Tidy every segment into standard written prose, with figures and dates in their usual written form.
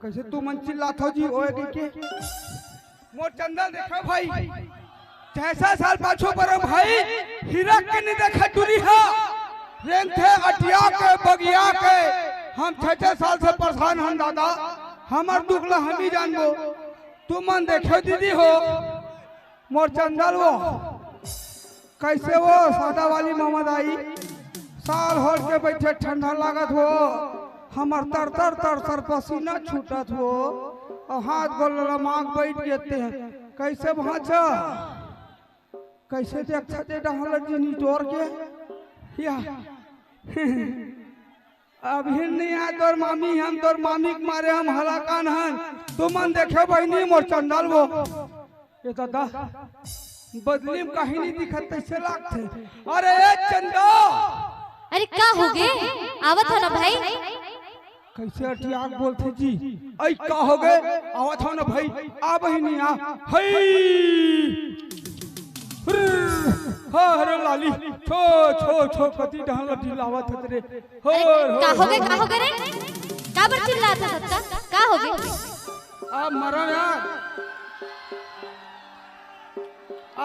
कैसे तू मन चिल्लात हो जी ओए के मोर चंदा देखा भाई 6 साल पाछो पर भाई हीरा के नहीं देखा टूरी है रेंग थे अटिया के बगिया के हम 6 साल से परेशान हम दादा हमार दुखला हम ही जानबो तू मन देखे दीदी हो मोर चंदल वो कैसे वो सादा वाली मोहम्मद आई साल होड़ के बैठे ठंडा लागत हो हमार तर तर तर तर पसीना छूटत हो और हाथ गोल मांग बैठ जाते हैं कैसे भाचा कैसे देखा दे डहल जिनी तोड़ के या अभी नहीं है तोर मामी हम तोर मामी के मारे हम हलाकान हन तू मन देखे बहनी मोर चंदल वो ये दादा बदली में कहीं नहीं दिखत कैसे लागते अरे चंदा अरे क्या हो गए आवत हो ना भाई कैसे अटियाक बोलते जी ऐ का हो गए आवत हो ना भाई आ बहिनी आ हई हर लाली छो छो छो कति ढहल ढिलावत रे का हो गए रे का बर चिल्लात है सत्ता का हो गए आ मरा यार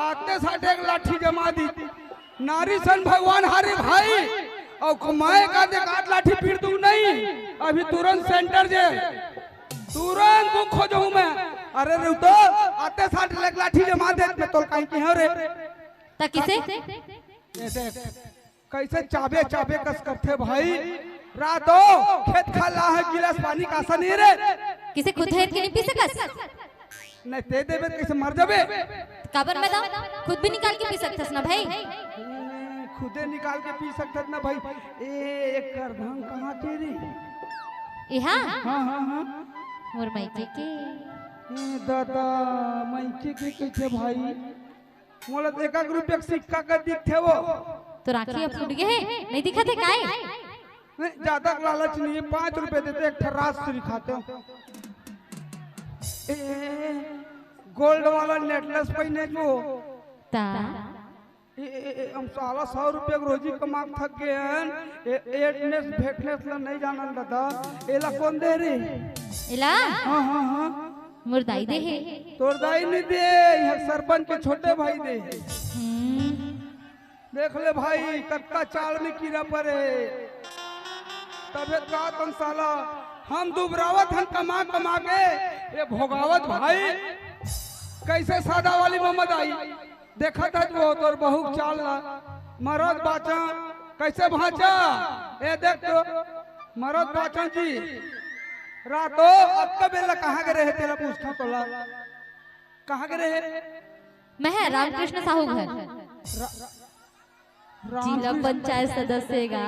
आते साथे एक लाठी जमा दी नारी सन भगवान हारे भाई और कमाए का दे काट लाठी पीड़ दूं नहीं अभी तुरंत सेंटर जे तुरंत को खोजूं मैं अरे रे तो आते साथ लग लाठी जमा दे मैं तो कहीं की हो रे ता किसे कैसे चाबे चाबे कस करते भाई रातो खेत खाला है गिलास पानी कासा नहीं रे किसे खुद है के नहीं पी सकस नहीं ते देबे कैसे मर जाबे काबर में दाओ खुद भी निकाल के पी सकतस ना भाई खुदे निकाल के पी सकत ना भाई एक कर धन कहां के रे यहां हां हां हां मोर मायके के दादा मायके के कैसे भाई मोला एक रुपया सिक्का का दिखथे वो तो राखी अब फूट गए नहीं दिखा थे काहे नहीं ज्यादा लालच नहीं है 5 रुपए देते एक ठरास से खाते हो गोल्ड वाला नेकलेस पहने को ता हम साला 100 रुपया रोजी कमा थक गए हैं एडनेस भेटनेस ला नहीं जानन दादा एला कौन दे रे एला हां हां हां मुर्दाई दे है तोर दाई नहीं दे यह सरपंच के छोटे भाई दे देख ले भाई कत्ता चाल में कीड़ा पड़े तबे का तुम साला हम दुबरावत हम कमा कमा के ये भोगावत भाई कैसे सादा वाली मोहम्मद आई देखा था वो तोर बहु चाल ला मरद बाचा कैसे भाचा ए देख तो मरद बाचा जी रातो अब का बेला कहाँ गए रहे तेरा पूछता तो ला कहाँ गए रहे मैं है रामकृष्ण साहू घर जिला पंचायत सदस्य गा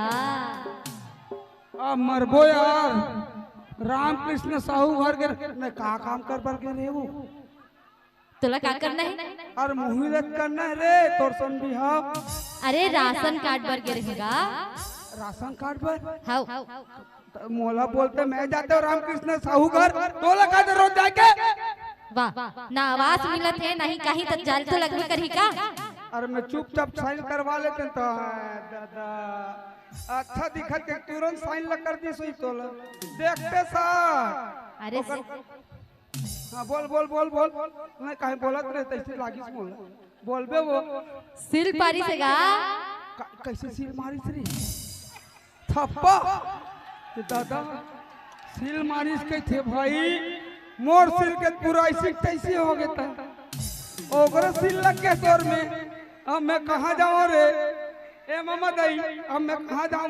अब मरबो यार रामकृष्ण साहू घर के कहा काम कर पर के रे वो तोला क्या करना है और मुहिलत करना है रे तोर सन बिहाव अरे राशन कार्ड पर के रहेगा राशन कार्ड पर हाउ मोला बोलते मैं जाते हूँ रामकृष्ण साहू घर तोला का रोज जाके वाह ना आवाज मिलत है नहीं कहीं तक जाल तो लगवे करही का अरे मैं चुपचाप साइन करवा लेते तो दादा अच्छा दिखत के तुरंत साइन लग कर दी सुई तोला देखते सर अरे हाँ बोल बोल बोल बोल मैं कहीं बोलत रहे तैसे लागिस मोल बोलबे वो सिल पारी से गा कैसे सिल मारिस रे थप्पा दादा सिल मारिस के थे भाई मोर सिल के पूरा ऐसे कैसे हो गया था ओकरे सिल लग के तोर में अब मैं कहाँ जाऊँ रे ए मामा दाई अब मैं कहाँ जाऊँ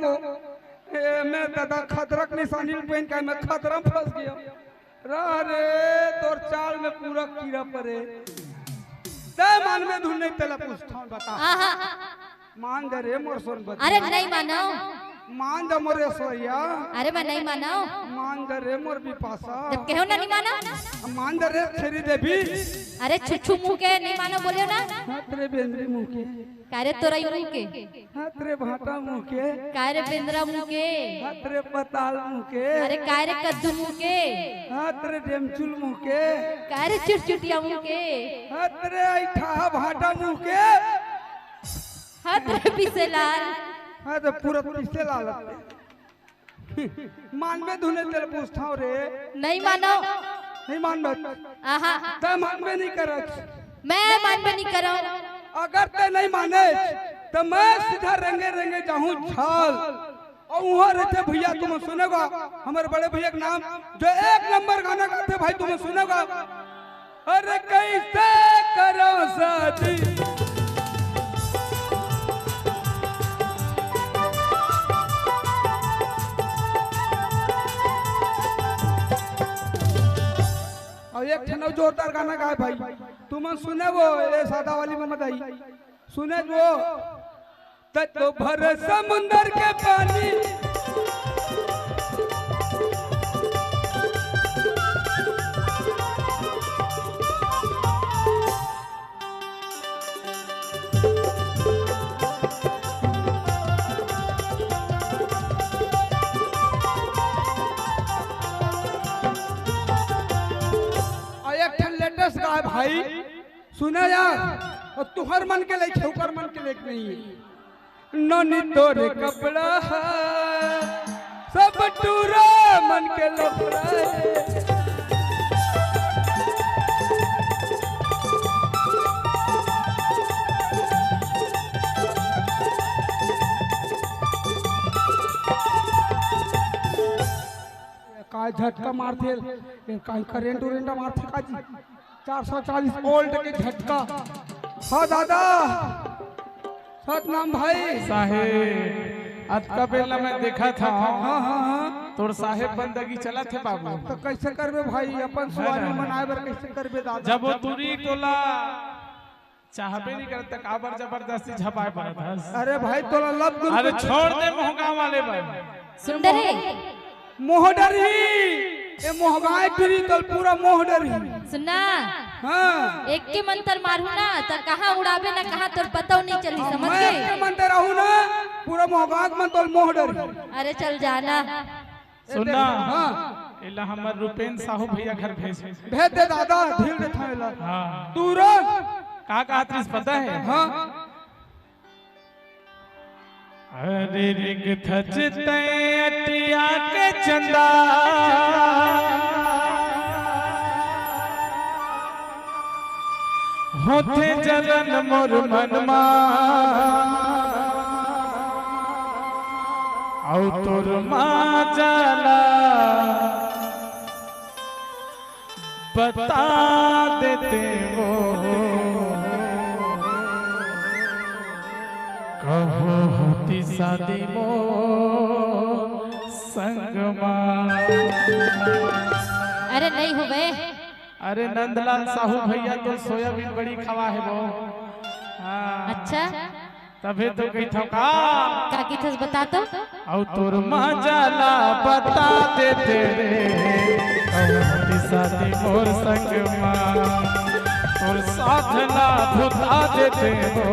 मैं दादा खतरा की निशानी पहन के मैं खतरा में फंस गया रे तोर चाल में पूरा कीड़ा पड़े दे मान में धुन नहीं तेला पूछता हूं बता मान दे रे मोर सोन बता अरे नहीं मानो मान जा मोरे सोया, अरे मैं नहीं माना हूँ। मान जा रे मोर बिपाशा, जब कहो ना नहीं माना, मान जा रे छेरी देवी, अरे छुच्छू मुँह के नहीं मानो बोलियो ना। हाँ तेरे बेंद्री मुँह के, कारे तोरा मुँह के, हाँ तेरे भाटा मुँह के, कारे बेंद्रा मुँह के, हाँ तेरे पताल मुँह के, अरे कारे कद्दू मुँह के, हाँ तेरे डेमचुल मुँह के, कारे चिड़चिटिया मुँह के, हाँ तेरे ऐठा भाटा मुँह के, हाँ तेरे पीछे लाल, हाँ तो पूरा पीछे लाल मान में धुने तेरे पूछता हूँ रे, नहीं मानो, नहीं मान में, आहा, ते मान में नहीं करत, मैं मान में नहीं करो। अगर ते नहीं माने तो मैं सीधा रंगे रंगे जाऊं छाल और वहाँ रहते भैया तुम सुनेगा हमारे बड़े भैया का नाम जो एक नंबर गाना गाते भाई तुम सुनेगा, अरे कैसे करो शादी और एक ठनो जोरदार गाना गाए भाई तुम सुने वो ये सादा वाली में मत आई सुने वो तो भर समुंदर के पानी भाई सुना यार और तुहर मन के लेके ओकर मन के लेके नहीं है ननी तोरे कपड़ा सब टूरा मन के लफड़ा का झटका मारते का करेंट उरेंट मारते का जी 440 वोल्ट के झटका। हाँ दादा सतनाम भाई साहेब आज का बेला मैं देखा था। हाँ हाँ हाँ तोर साहेब बंदगी चला थे बाबू तो कैसे करबे भाई अपन स्वामी मनाए बर कैसे करबे दादा जब वो तुरी टोला चाहबे नहीं करता काबर जबरदस्ती झपाए पड़त हस। अरे भाई तोला लब गुरु अरे छोड़ दे मोहगा वाले भाई सुंदरी मोहडर ही ये मोहगाए तुरी तो पूरा मोहडर ही सुनना हाँ एक के मंत्र मारू ना तो कहाँ उड़ावे ना कहाँ तोर पता नहीं चली समझ मैं गए। के मंदिर रहूं ना पूरा मोहगाक मन तो मोहडर ही अरे चल जाना सुनना हाँ इला हमर रुपेन साहू भैया घर भेज भेज दे दादा धीर दे थावेला हां तुरंत का त्रिस पता है। हाँ अरे रिंग थजते अटिया के चंदा होते जलन मोर मनमा औ तोर माँ जाला बता देते वो कहो होती शादी मो संगमा। अरे नहीं हो गए। अरे नंदलाल साहू भैया तो सोयाबीन बड़ी खवा है वो। हाँ अच्छा तभी तो कही था का क्या की थस बता तो औ तोर माँ जाला बता देते रे कहो होती शादी मोर संगमा तोर साधना भुता देते हो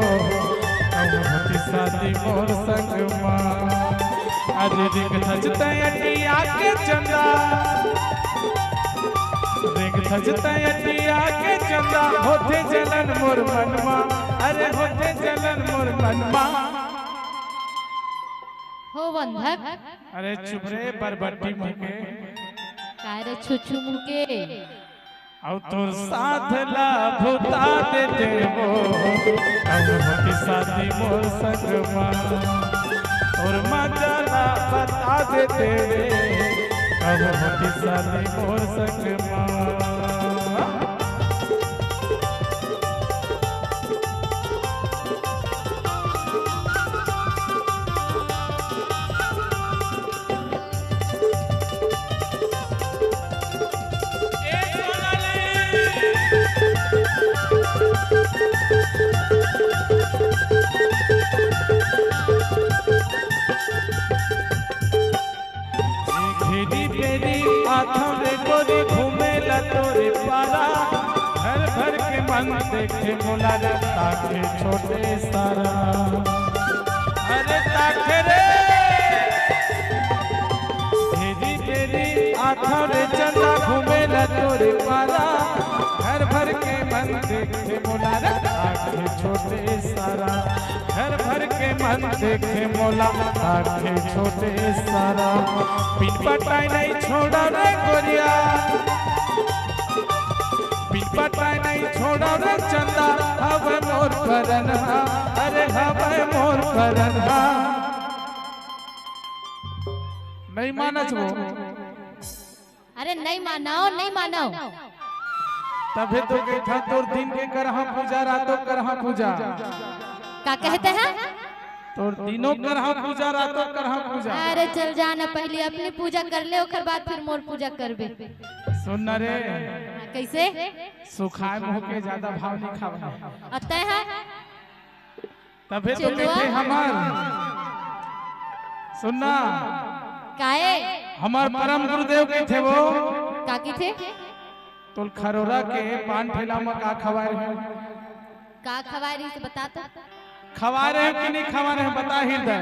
होती शादी मोर संगमा। आज रिंग थजते अटिया के चंदा रिंग थजते अटिया के चंदा होते जलन मोर मनमा अरे होते जलन मोर मनमा। हो बंधक अरे चुप रे बरबट्टी मुके काय रे छुछु मुके औ तोर साधला भुता देते वो अब होती शादी मोर संगमा और मजाला बता देते रे अब होती शादी मोर संगमा। मन देखे मोला रे ताके छोटे सारा अरे ताके रे तेरी तेरी आँखों रे चंदा घूमे ला तोरे पारा घर भर के मन देखे मोला रे ताके छोटे सारा घर भर के मन देखे मोला ताके छोटे सारा पिन पटाई नहीं छोड़ा रे गोरिया पिन पटाई नहीं छोड़ा रे चंदा हवे मोर करनहा अरे हवे मोर करनहा नहीं मानस वो अरे नहीं मानो नहीं मानो तभी तो कहता तोर दिन के करहा पूजा रातों करहा पूजा का कहते हैं तोर दिनों करहा पूजा रातों करहा पूजा अरे चल जाना पहले अपनी पूजा कर ले ओकर बाद फिर मोर पूजा करबे सुन न रे कैसे सुखाए मुंह के ज्यादा भाव नहीं खावा अतः है तभी तो चलुआ। कहते हमार सुनना काहे हमार परम गुरुदेव के थे वो काकी थे तुल खरोरा के पान ठेला में का खवा रहे हो का खवारी से बता तो खवा रहे हो कि नहीं खवा रहे हो बता हृदय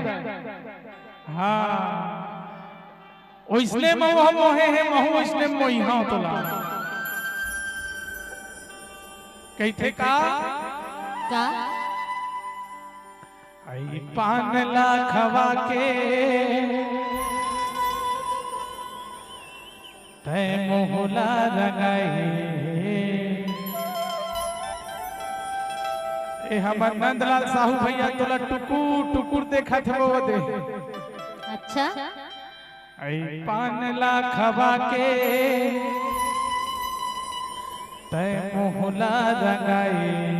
हाँ ओइसने में वो मोहे है महू ओइसने में मोही हाँ तोला कहते का आई पान ला खवा के तै मोहला रंगाई ए हमर नंदलाल साहू भैया तोला टुकुर टुकुर देखा थे वो दे अच्छा आई पान ला खवा के तै मोहला रंगाई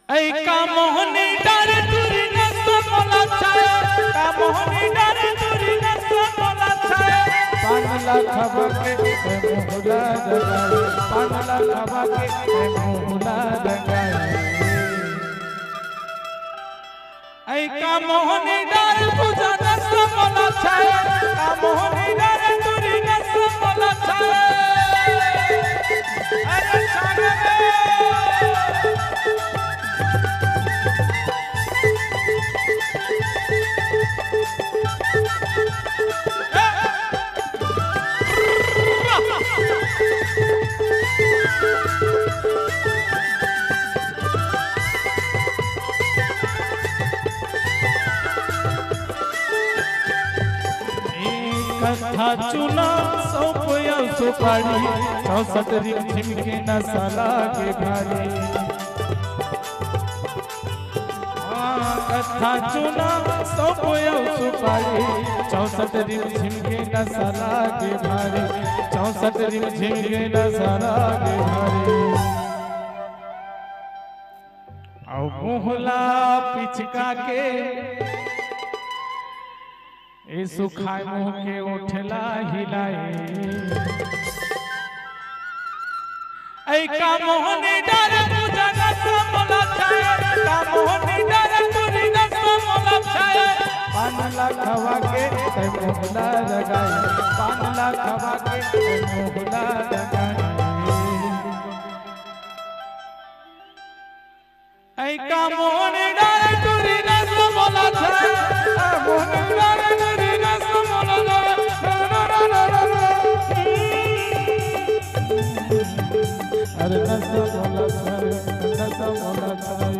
ऐ का मोहनी डर तुरी न सोला छाया का मोहनी डर तुरी न सोला छाया पान ला खवा के तै मोहला रंगाई पान ला खवा के तै मोहला रंगाई ऐ का मोहनी डर पूजा न सोला छाया का मोहनी डर तुरी न सोला छाया अरे सारे कथा चुना सौंपया सुपारी 64 रिमझिम के नसाला के भारी कथा चुना सौंपया सुपारी 64 रिमझिम के नसाला के भारी 64 रिमझिम के नसाला के भारी औ मोहला पिचका के ए सुखाए मुंह के उठला हिलाए ऐ का मोहनी डर पूजा न सोला छाया का मोहनी डर तुरी न सोला छाया पान ला खवा के तै मोहला लगाए पान ला खवा के तै मोहला लगाए ऐ का मोहनी डर तुरी न सोला छाया मोहनी डर अरे नसा मोला छाए